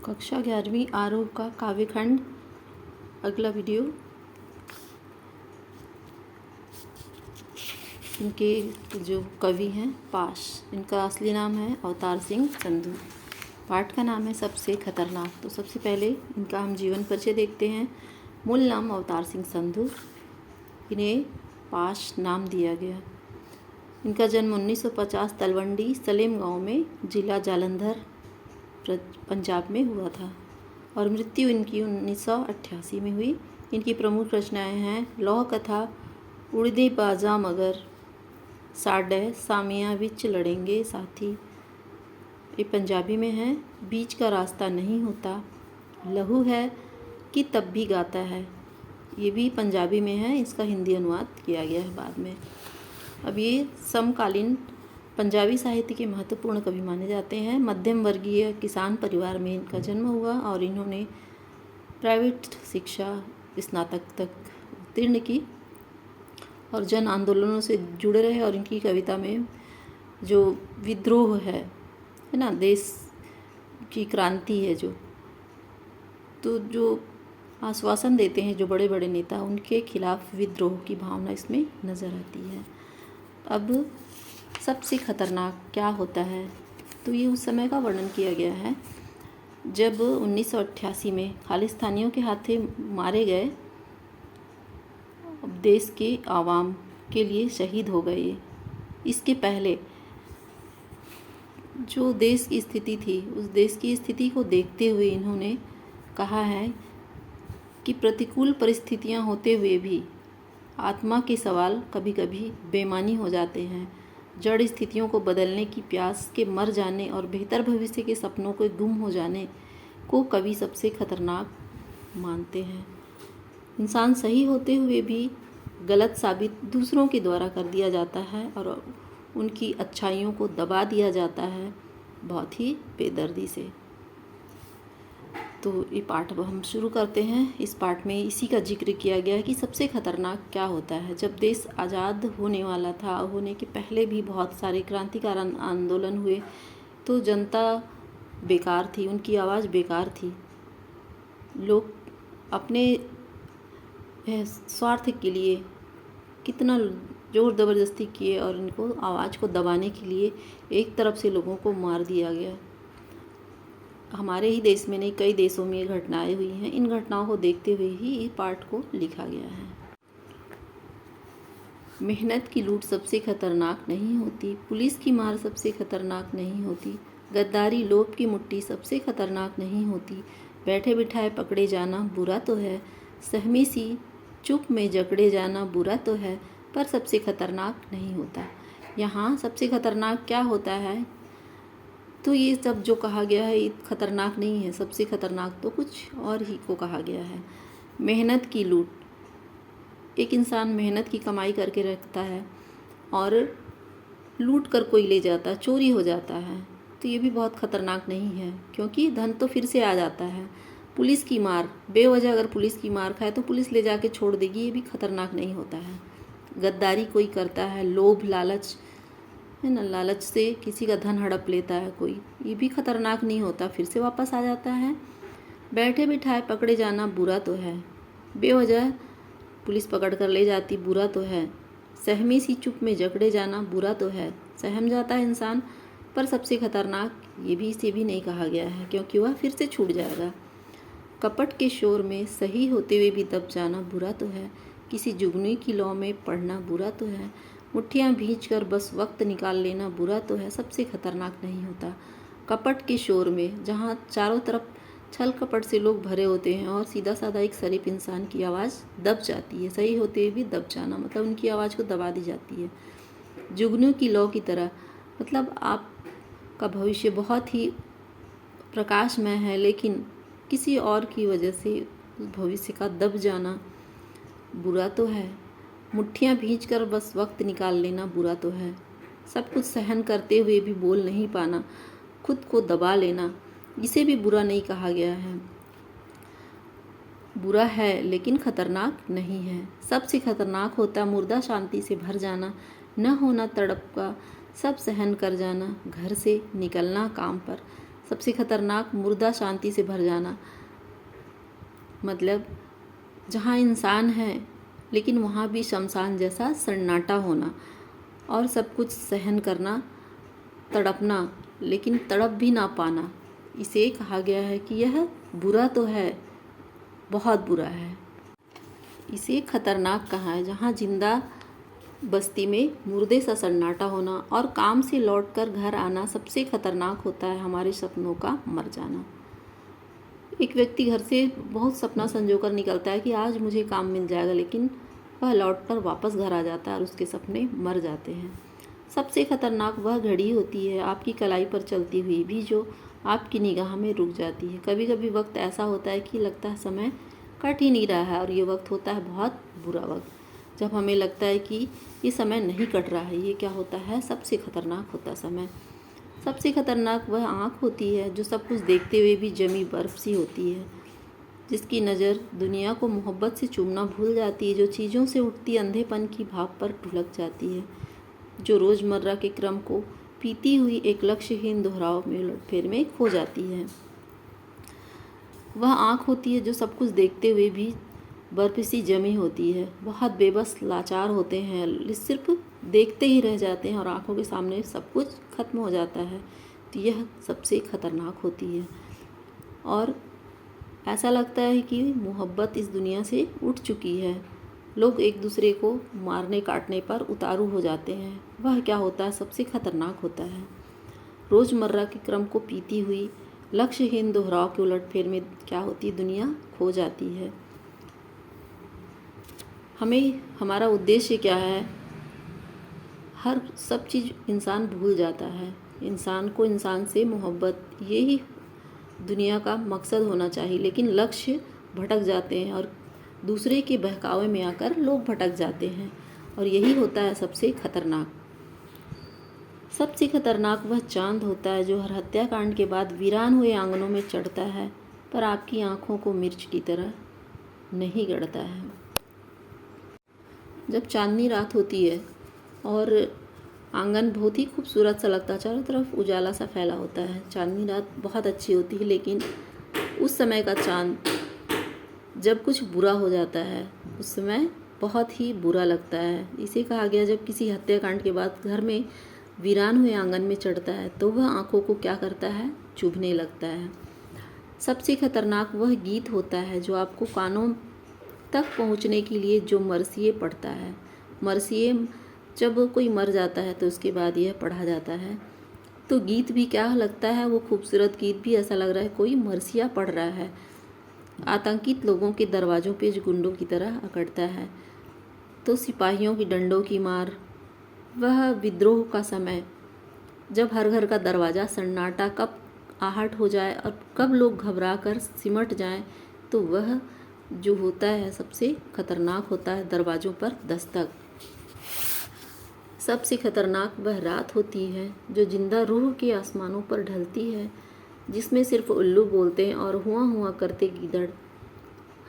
कक्षा 11वीं आरोह का काव्यखंड। अगला वीडियो। इनके जो कवि हैं पाश, इनका असली नाम है अवतार सिंह संधू। पाठ का नाम है सबसे खतरनाक। तो सबसे पहले इनका हम जीवन परिचय देखते हैं। मूल नाम अवतार सिंह संधू, इन्हें पाश नाम दिया गया। इनका जन्म 1950 तलवंडी सलेम गांव में जिला जालंधर पंजाब में हुआ था और मृत्यु इनकी 1988 में हुई। इनकी प्रमुख रचनाएं हैं लौह कथा, उड़दे बाजा मगर, साडे सामिया विच लड़ेंगे साथी, ये पंजाबी में है। बीच का रास्ता नहीं होता, लहू है कि तब भी गाता है, ये भी पंजाबी में है। इसका हिंदी अनुवाद किया गया है बाद में। अब ये समकालीन पंजाबी साहित्य के महत्वपूर्ण कवि माने जाते हैं। मध्यम वर्गीय किसान परिवार में इनका जन्म हुआ और इन्होंने प्राइवेट शिक्षा स्नातक तक उत्तीर्ण की और जन आंदोलनों से जुड़े रहे। और इनकी कविता में जो विद्रोह है ना, देश की क्रांति है तो जो आश्वासन देते हैं जो बड़े बड़े नेता, उनके खिलाफ विद्रोह की भावना इसमें नज़र आती है। अब सबसे खतरनाक क्या होता है, तो ये उस समय का वर्णन किया गया है जब 1988 में खालिस्तानियों के हाथे मारे गए। अब देश के आवाम के लिए शहीद हो गए। इसके पहले जो देश की स्थिति थी, उस देश की स्थिति को देखते हुए इन्होंने कहा है कि प्रतिकूल परिस्थितियां होते हुए भी आत्मा के सवाल कभी कभी बेमानी हो जाते हैं। जड़ स्थितियों को बदलने की प्यास के मर जाने और बेहतर भविष्य के सपनों के गुम हो जाने को कवि सबसे खतरनाक मानते हैं। इंसान सही होते हुए भी गलत साबित दूसरों के द्वारा कर दिया जाता है और उनकी अच्छाइयों को दबा दिया जाता है बहुत ही बेदर्दी से। तो ये पाठ अब हम शुरू करते हैं। इस पाठ में इसी का जिक्र किया गया है कि सबसे खतरनाक क्या होता है। जब देश आज़ाद होने वाला था, होने के पहले भी बहुत सारे क्रांतिकारी आंदोलन हुए तो जनता बेकार थी, उनकी आवाज़ बेकार थी। लोग अपने स्वार्थ के लिए कितना जोर ज़बरदस्ती किए और इनको आवाज़ को दबाने के लिए एक तरफ से लोगों को मार दिया गया। हमारे ही देश में नहीं, कई देशों में ये घटनाएं हुई हैं। इन घटनाओं को देखते हुए ही इस पाठ को लिखा गया है। मेहनत की लूट सबसे खतरनाक नहीं होती, पुलिस की मार सबसे खतरनाक नहीं होती, गद्दारी लोभ की मुट्ठी सबसे खतरनाक नहीं होती, बैठे बिठाए पकड़े जाना बुरा तो है, सहमी सी चुप में जकड़े जाना बुरा तो है, पर सबसे खतरनाक नहीं होता। यहाँ सबसे खतरनाक क्या होता है, तो ये सब जो कहा गया है ये खतरनाक नहीं है। सबसे खतरनाक तो कुछ और ही को कहा गया है। मेहनत की लूट, एक इंसान मेहनत की कमाई करके रखता है और लूट कर कोई ले जाता है, चोरी हो जाता है, तो ये भी बहुत खतरनाक नहीं है क्योंकि धन तो फिर से आ जाता है। पुलिस की मार, बेवजह अगर पुलिस की मार खाए तो पुलिस ले जाके छोड़ देगी, ये भी खतरनाक नहीं होता है। गद्दारी कोई करता है, लोभ लालच है ना, लालच से किसी का धन हड़प लेता है कोई, ये भी खतरनाक नहीं होता, फिर से वापस आ जाता है। बैठे बिठाए पकड़े जाना बुरा तो है, बेवजह पुलिस पकड़ कर ले जाती बुरा तो है। सहमी सी चुप में जकड़े जाना बुरा तो है, सहम जाता है इंसान, पर सबसे खतरनाक ये भी इसे भी नहीं कहा गया है क्योंकि वह फिर से छूट जाएगा। कपट के शोर में सही होते हुए भी दब जाना बुरा तो है, किसी जुगनी की लौ में पड़ना बुरा तो है, मुट्ठियाँ भींचकर बस वक्त निकाल लेना बुरा तो है, सबसे खतरनाक नहीं होता। कपट के शोर में, जहाँ चारों तरफ छल कपट से लोग भरे होते हैं और सीधा साधा एक शरीफ इंसान की आवाज़ दब जाती है, सही होते हुए भी दब जाना मतलब उनकी आवाज़ को दबा दी जाती है। जुगनू की लौ की तरह, मतलब आपका भविष्य बहुत ही प्रकाशमय है लेकिन किसी और की वजह से उस भविष्य का दब जाना बुरा तो है। मुट्ठियाँ भींचकर बस वक्त निकाल लेना बुरा तो है। सब कुछ सहन करते हुए भी बोल नहीं पाना, खुद को दबा लेना, इसे भी बुरा नहीं कहा गया है। बुरा है लेकिन खतरनाक नहीं है। सबसे खतरनाक होता मुर्दा शांति से भर जाना, न होना तड़प का, सब सहन कर जाना, घर से निकलना काम पर, सबसे खतरनाक मुर्दा शांति से भर जाना, मतलब जहाँ इंसान है लेकिन वहाँ भी शमशान जैसा सन्नाटा होना और सब कुछ सहन करना, तड़पना लेकिन तड़प भी ना पाना। इसे कहा गया है कि यह बुरा तो है, बहुत बुरा है। इसे खतरनाक कहा है जहाँ जिंदा बस्ती में मुर्दे सा सन्नाटा होना और काम से लौटकर घर आना सबसे खतरनाक होता है हमारे सपनों का मर जाना। एक व्यक्ति घर से बहुत सपना संजोकर निकलता है कि आज मुझे काम मिल जाएगा, लेकिन वह लौटकर वापस घर आ जाता है और उसके सपने मर जाते हैं। सबसे खतरनाक वह घड़ी होती है आपकी कलाई पर चलती हुई भी जो आपकी निगाह में रुक जाती है। कभी कभी वक्त ऐसा होता है कि लगता है समय कट ही नहीं रहा है और ये वक्त होता है बहुत बुरा वक्त, जब हमें लगता है कि ये समय नहीं कट रहा है। ये क्या होता है? सबसे खतरनाक होता समय। सबसे खतरनाक वह आँख होती है जो सब कुछ देखते हुए भी जमी बर्फ़ सी होती है, जिसकी नज़र दुनिया को मोहब्बत से चूमना भूल जाती है, जो चीज़ों से उठती अंधेपन की भाप पर ढुलक जाती है, जो रोज़मर्रा के क्रम को पीती हुई एक लक्ष्यहीन दोहराव में उलटफेर में खो जाती है। वह आँख होती है जो सब कुछ देखते हुए भी बर्फ सी जमी होती है। बहुत बेबस लाचार होते हैं, सिर्फ देखते ही रह जाते हैं और आंखों के सामने सब कुछ खत्म हो जाता है। तो यह सबसे खतरनाक होती है और ऐसा लगता है कि मोहब्बत इस दुनिया से उठ चुकी है। लोग एक दूसरे को मारने काटने पर उतारू हो जाते हैं। वह क्या होता है? सबसे खतरनाक होता है रोज़मर्रा के क्रम को पीती हुई लक्ष्यहीन दोहराव के उलटफेर में क्या होती है? दुनिया खो जाती है। हमें हमारा उद्देश्य क्या है? हर सब चीज़ इंसान भूल जाता है। इंसान को इंसान से मोहब्बत, यही दुनिया का मकसद होना चाहिए, लेकिन लक्ष्य भटक जाते हैं और दूसरे के बहकावे में आकर लोग भटक जाते हैं और यही होता है सबसे खतरनाक। सबसे खतरनाक वह चांद होता है जो हर हत्याकांड के बाद वीरान हुए आंगनों में चढ़ता है, पर आपकी आंखों को मिर्च की तरह नहीं गड़ता है। जब चांदनी रात होती है और आंगन बहुत ही खूबसूरत सा लगता है, चारों तरफ उजाला सा फैला होता है। चांदनी रात बहुत अच्छी होती है, लेकिन उस समय का चांद जब कुछ बुरा हो जाता है उस समय बहुत ही बुरा लगता है। इसे कहा गया जब किसी हत्याकांड के बाद घर में वीरान हुए आंगन में चढ़ता है तो वह आंखों को क्या करता है? चुभने लगता है। सबसे खतरनाक वह गीत होता है जो आपको कानों तक पहुंचने के लिए जो मरसिए पढ़ता है। मरसिए जब कोई मर जाता है तो उसके बाद यह पढ़ा जाता है, तो गीत भी क्या लगता है? वो खूबसूरत गीत भी ऐसा लग रहा है कोई मरसिया पढ़ रहा है। आतंकित लोगों के दरवाज़ों पे गुंडों की तरह अकड़ता है, तो सिपाहियों की डंडों की मार, वह विद्रोह का समय जब हर घर का दरवाज़ा सन्नाटा कब आहट हो जाए और कब लोग घबरा कर सिमट जाएं, तो वह जो होता है सबसे खतरनाक होता है दरवाज़ों पर दस्तक। सबसे खतरनाक वह रात होती है जो जिंदा रूह के आसमानों पर ढलती है, जिसमें सिर्फ उल्लू बोलते हैं और हुआ हुआ करते गीदड़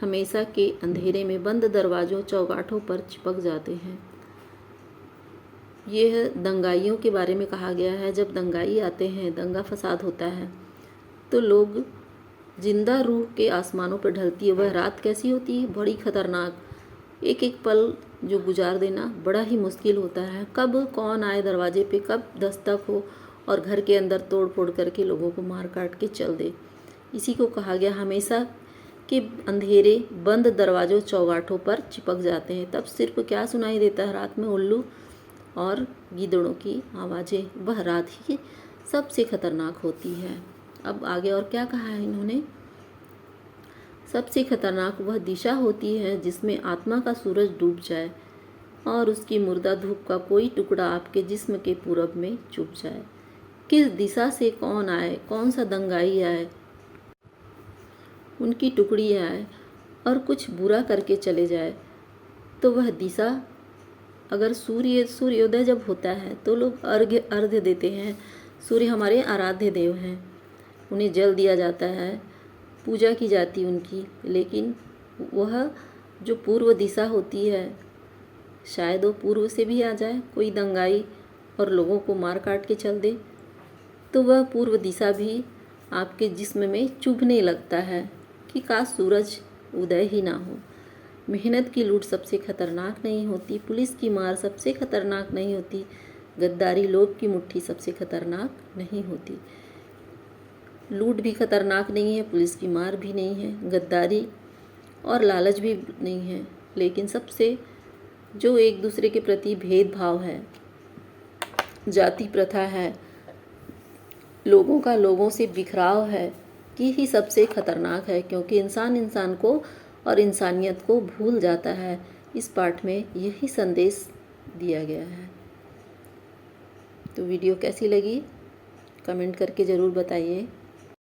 हमेशा के अंधेरे में बंद दरवाज़ों चौगाठों पर चिपक जाते हैं। यह दंगाइयों के बारे में कहा गया है। जब दंगाई आते हैं, दंगा फसाद होता है, तो लोग जिंदा रूह के आसमानों पर ढलती है। वह रात कैसी होती है? बड़ी खतरनाक। एक एक पल जो गुजार देना बड़ा ही मुश्किल होता है। कब कौन आए दरवाजे पे, कब दस्तक हो और घर के अंदर तोड़ फोड़ करके लोगों को मार काट के चल दे। इसी को कहा गया हमेशा के अंधेरे बंद दरवाज़ों चौगाठों पर चिपक जाते हैं। तब सिर्फ क्या सुनाई देता है? रात में उल्लू और गीदड़ों की आवाज़ें। वह रात ही सबसे खतरनाक होती है। अब आगे और क्या कहा है इन्होंने? सबसे खतरनाक वह दिशा होती है जिसमें आत्मा का सूरज डूब जाए और उसकी मुर्दा धूप का कोई टुकड़ा आपके जिस्म के पूरब में चुभ जाए। किस दिशा से कौन आए, कौन सा दंगाई आए, उनकी टुकड़ी आए और कुछ बुरा करके चले जाए, तो वह दिशा, अगर सूर्योदय जब होता है तो लोग अर्घ्य देते हैं। सूर्य हमारे आराध्य देव हैं, उन्हें जल दिया जाता है, पूजा की जाती है उनकी, लेकिन वह जो पूर्व दिशा होती है, शायद वो पूर्व से भी आ जाए कोई दंगाई और लोगों को मार काट के चल दे, तो वह पूर्व दिशा भी आपके जिस्म में चुभने लगता है कि काश सूरज उदय ही ना हो। मेहनत की लूट सबसे खतरनाक नहीं होती, पुलिस की मार सबसे खतरनाक नहीं होती, गद्दारी लोभ की मुट्ठी सबसे खतरनाक नहीं होती। लूट भी खतरनाक नहीं है, पुलिस की मार भी नहीं है, गद्दारी और लालच भी नहीं है, लेकिन सबसे जो एक दूसरे के प्रति भेदभाव है, जाति प्रथा है, लोगों का लोगों से बिखराव है, कि ही सबसे खतरनाक है, क्योंकि इंसान इंसान को और इंसानियत को भूल जाता है। इस पाठ में यही संदेश दिया गया है। तो वीडियो कैसी लगी कमेंट करके ज़रूर बताइए।